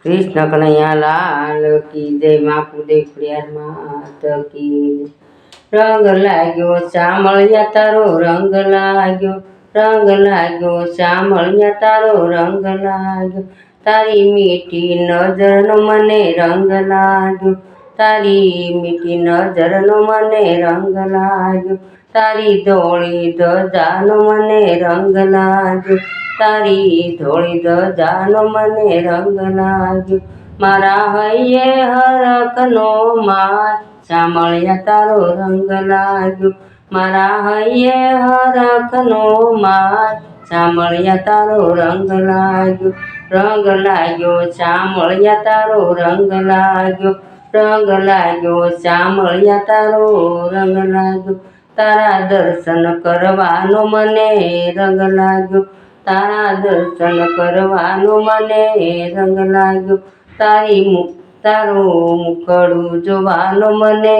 कृष्ण कन्हैया लाल की जय। माँ देख मात की। रंग लाग्यो शामळिया तारो रंग लाग्यो, रंग लाग्यो शामळिया तारो रंग लाग्यो। तारी मीठी नजर नो मने रंग लाग्यो, तारी मीठी नजर नो मने रंग लाग्यो। तारी धोળી ધજા નો મને રંગ લાગ્યો, તારી ધોળી ધજા નો મને રંગ લાગ્યો। મારા હૈયે હરખનો માય શામળિયા તારો રંગ લાગ્યો, મારા હૈયે હરખનો માય શામળિયા તારો રંગ લાગ્યો। રંગ લાગ્યો શામળિયા તારો રંગ લાગ્યો, રંગ લાગ્યો શામળિયા તારો રંગ લાગ્યો। તારા દર્શન કરવાનો મને રંગ લાગ્યો, તારા દર્શન કરવાનો મને રંગ લાગ્યો। તારું મુખડું જોવાનો મને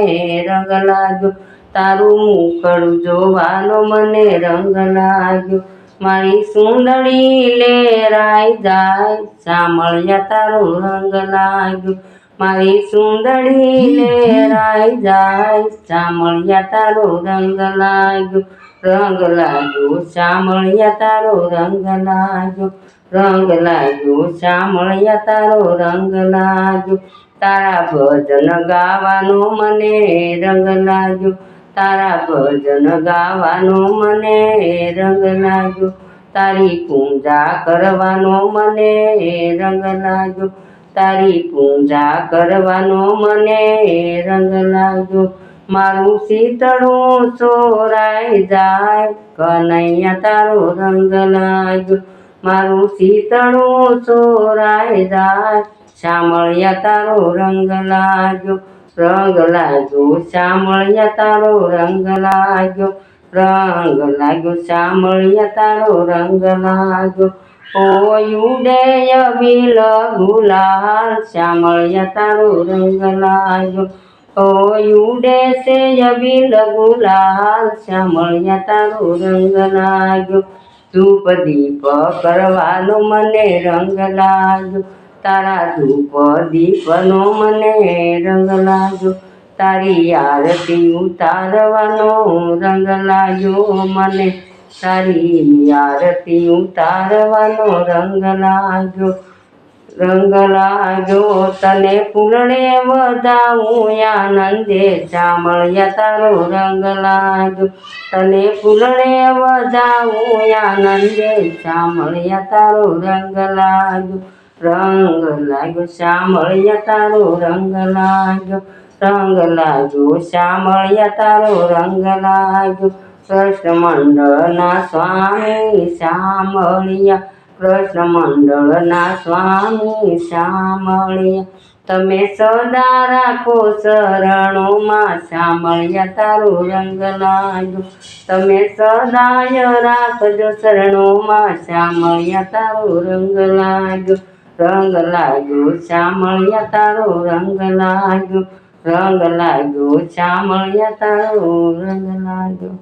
રંગ લાગ્યો, તારું મુખડું જોવાનો મને રંગ લાગ્યો। મારી સુંદરી લેરાઈ જાય શામળિયા તારો રંગ લાગ્યો, મારી સુંદરી લેરાઈ જાય શામળિયા તારો રંગ લાગ્યો। રંગ લાગ્યો શામળિયા તારો રંગ લાગ્યો, રંગ લાગ્યો શામળિયા તારો રંગ લાગ્યો। તારા ભજન ગાવાનો મને રંગ લાગ્યો, તારા ભજન ગાવાનો મને રંગ લાગ્યો। તારી પૂજા કરવાનો મને રંગ લાગ્યો, તારી પૂજા કરવાનો મને રંગ લાગ્યો। મારું શીતળું ચોરાઈ જાય કનૈયા તારો રંગ લાગ્યો, મારું શીતળું ચોરાઈ જાય શામળિયા તારો રંગ લાગ્યો। રંગ લાગ્યો શામળિયા તારો રંગ લાગ્યો, રંગ લાગ્યો શામળિયા તારો રંગ લાગ્યો। ઓ ઉડે અબીલ ગુલાલ શામળિયા તારો રંગ લાગ્યો, ઓ ઉડે છે અબીલ ગુલાલ શામળિયા તારો રંગ લાગ્યો। ધૂપ દીપ કરવાનો મને રંગ લાગ્યો, તારા ધૂપ દીપનો મને રંગ લાગ્યો। તારી આરતી ઉતારવાનો રંગ લાગ્યો મને, તારી આરતી ઉતારવાનો રંગ લાગ્યો। રંગ લાગ્યો તને ફૂલડે વધાવું આનંદે શામળિયા તારો રંગ લાગ્યો, તને ફૂલડે વધાવું આનંદે શામળિયા તારો રંગ લાગ્યો। રંગ લાગ્યો શામળિયા તારો રંગ લાગ્યો, રંગ લાગ્યો શામળિયા તારો રંગ લાગ્યો। કૃષ્ણ મંડળના સ્વામી શામળિયા, કૃષ્ણ મંડળના સ્વામી શામળિયા। તમે સદા રાખો શરણોમાં શામળિયા તારો રંગ લાગ્યો, તમે સદાય રાખજો શરણોમાં શામળિયા તારો રંગ લાગ્યો। રંગ લાગ્યો શામળિયા તારો રંગ લાગ્યો, રંગ લાગ્યો શામળિયા તારો રંગ લાગ્યો।